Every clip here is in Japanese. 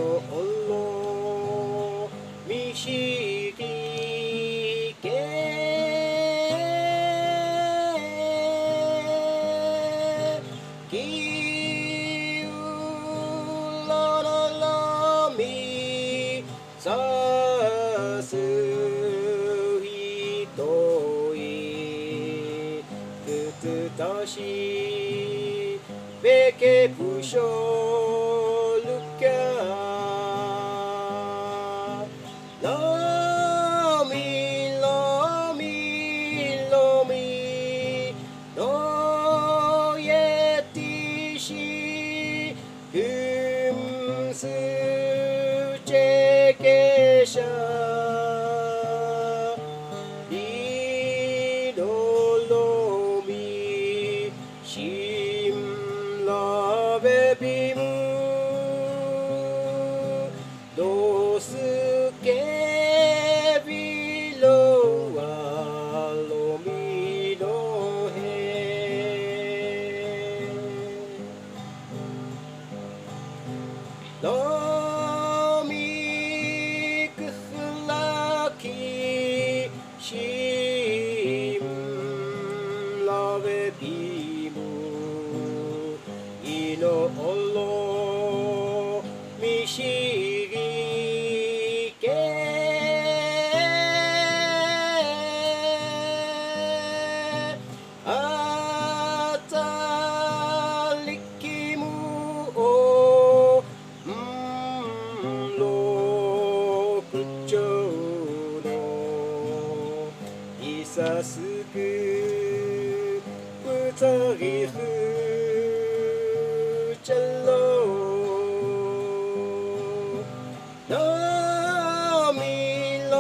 のろみしりけきうらららみさすひといくつたしべけぷしょるきゃらみらみらみのえてしくんすちえけしゃりどろみしんらべびむどすけびろわろみのへろみくふらきしんらべびむいのろみしりけあたりきむおんろくちょうのいさすくぷたりふちゃろらみら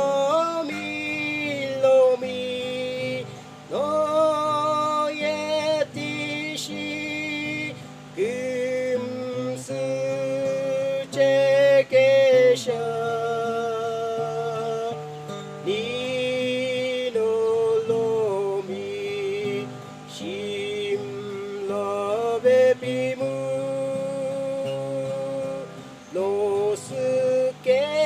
みらみのえてしくんすちえけしゃにのろみしんらべびむのすけ